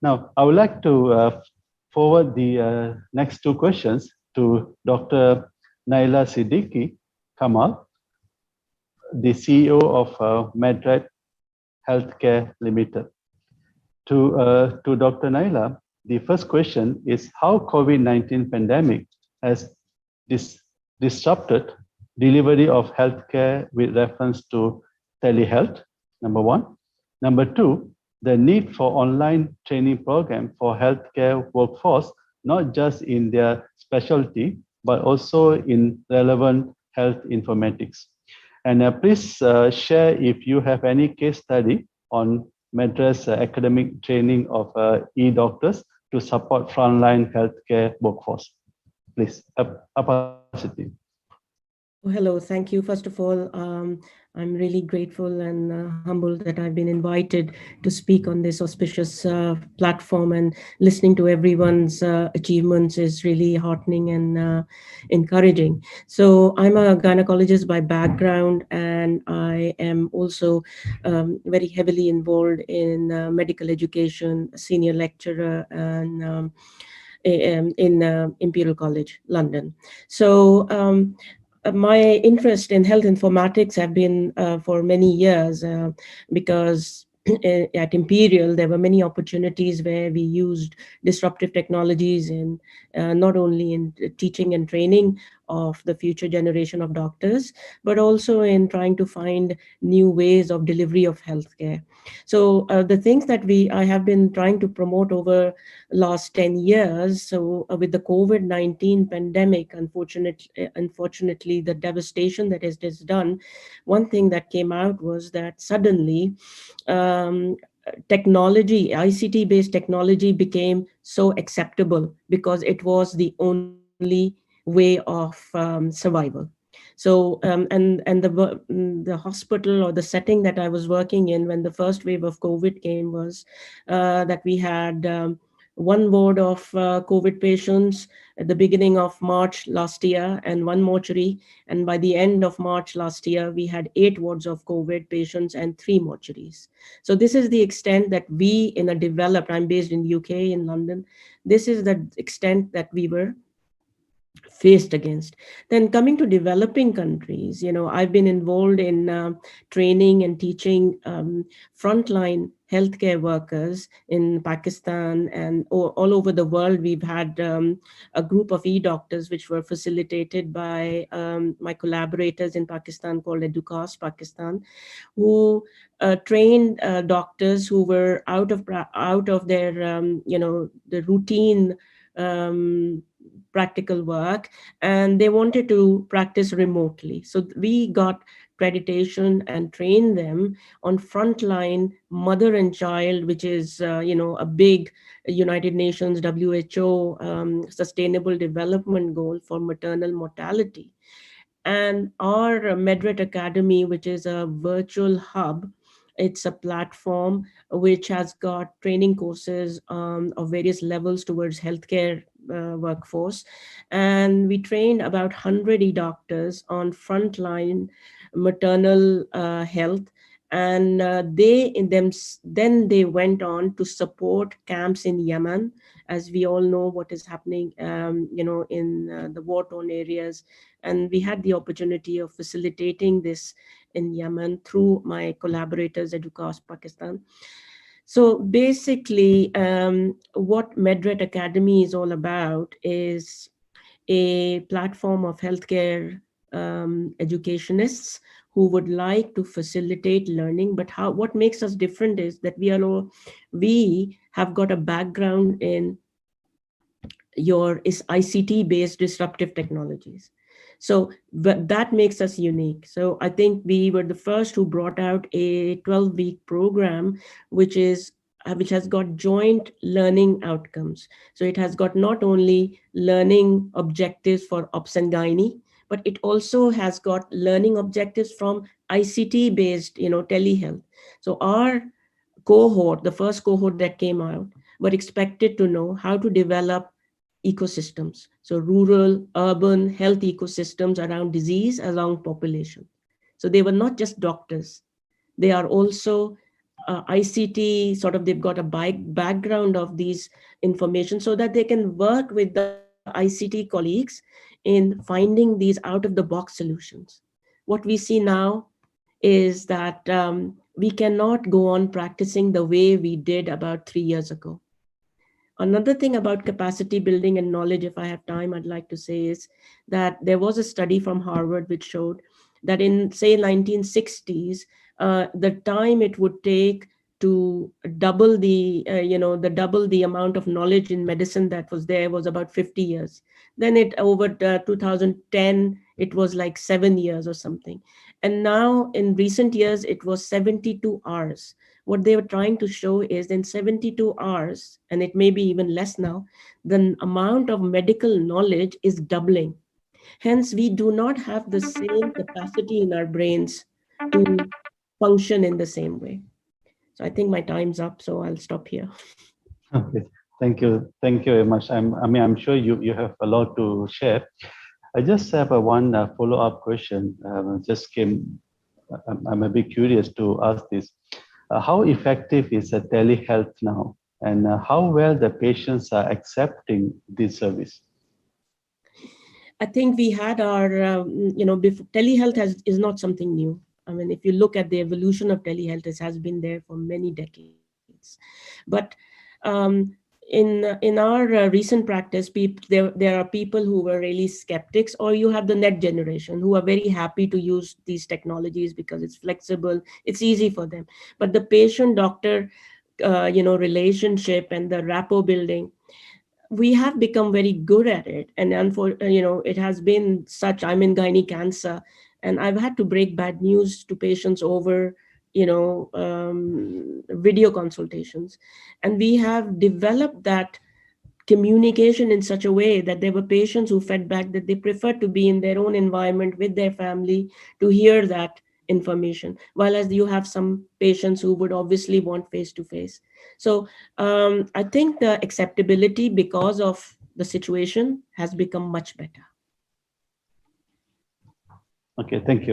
Now, I would like to forward the next two questions to Dr. Naila Siddiqui Kamal, the CEO of MedRet Healthcare Ltd. To Dr. Naila, the first question is how COVID-19 pandemic has disrupted delivery of healthcare with reference to telehealth, number one. Number two, the need for online training program for healthcare workforce, not just in their specialty, but also in relevant health informatics. And please share if you have any case study on MedRet's academic training of e-doctors to support frontline healthcare workforce. Please, opacity. Hello, thank you. First of all, I'm really grateful and humbled that I've been invited to speak on this auspicious platform, and listening to everyone's achievements is really heartening and encouraging. So I'm a gynecologist by background, and I am also very heavily involved in medical education, senior lecturer, and in Imperial College, London. So my interest in health informatics have been for many years because at Imperial, there were many opportunities where we used disruptive technologies in not only in teaching and training of the future generation of doctors, but also in trying to find new ways of delivery of healthcare. So the things that I have been trying to promote over last 10 years. So with the COVID-19 pandemic, unfortunately, the devastation that it has done, one thing that came out was that suddenly technology, ICT-based technology became so acceptable because it was the only way of survival. So the hospital or the setting that I was working in when the first wave of COVID came was that we had one ward of COVID patients at the beginning of March last year and one mortuary. And by the end of March last year, we had 8 wards of COVID patients and 3 mortuaries. So this is the extent that we in a developed, I'm based in UK, in London, this is the extent that we were faced against. Then coming to developing countries, I've been involved in training and teaching frontline healthcare workers in Pakistan and all over the world. We've had a group of e-doctors which were facilitated by my collaborators in Pakistan called Educast Pakistan, who trained doctors who were out of their the routine practical work, and they wanted to practice remotely. So we got accreditation and trained them on frontline mother and child, which is a big United Nations WHO sustainable development goal for maternal mortality. And our MedRet Academy, which is a virtual hub, it's a platform which has got training courses of various levels towards healthcare workforce. And we trained about 100 doctors on frontline maternal health. And then they went on to support camps in Yemen, as we all know what is happening, in the war-torn areas. And we had the opportunity of facilitating this in Yemen through my collaborators at Educast Pakistan. So basically, what MedRet Academy is all about is a platform of healthcare educationists who would like to facilitate learning. But what makes us different is that we have got a background in ICT-based disruptive technologies. So that makes us unique. So I think we were the first who brought out a 12-week program, which has got joint learning outcomes. So it has got not only learning objectives for obs and gynae, but it also has got learning objectives from ICT-based, telehealth. So our cohort, the first cohort that came out, were expected to know how to develop ecosystems. So rural, urban health ecosystems around disease, around population. So they were not just doctors. They are also ICT, sort of they've got a background of these information so that they can work with the ICT colleagues in finding these out of the box solutions. What we see now is that we cannot go on practicing the way we did about 3 years ago. Another thing about capacity building and knowledge, if I have time, I'd like to say is that there was a study from Harvard which showed that in, say, 1960s, the time it would take to double the amount of knowledge in medicine that was there was about 50 years. Then it over 2010, it was like 7 years or something. And now in recent years, it was 72 hours. What they were trying to show is in 72 hours, and it may be even less now, the amount of medical knowledge is doubling. Hence, we do not have the same capacity in our brains to function in the same way. So I think my time's up, so I'll stop here. Okay, thank you very much. I'm sure you have a lot to share. I just have one follow-up question. Just came. I'm a bit curious to ask this. How effective is telehealth now, and how well the patients are accepting this service? I think we had our, telehealth is not something new. I mean, if you look at the evolution of telehealth, it has been there for many decades. But in our recent practice, there are people who were really skeptics, or you have the net generation who are very happy to use these technologies because it's flexible, it's easy for them. But the patient-doctor, relationship and the rapport building, we have become very good at it. And it has been such, I'm in gynae cancer, and I've had to break bad news to patients over, video consultations. And we have developed that communication in such a way that there were patients who fed back that they prefer to be in their own environment with their family to hear that information, while as you have some patients who would obviously want face-to-face. So I think the acceptability because of the situation has become much better. Okay, thank you.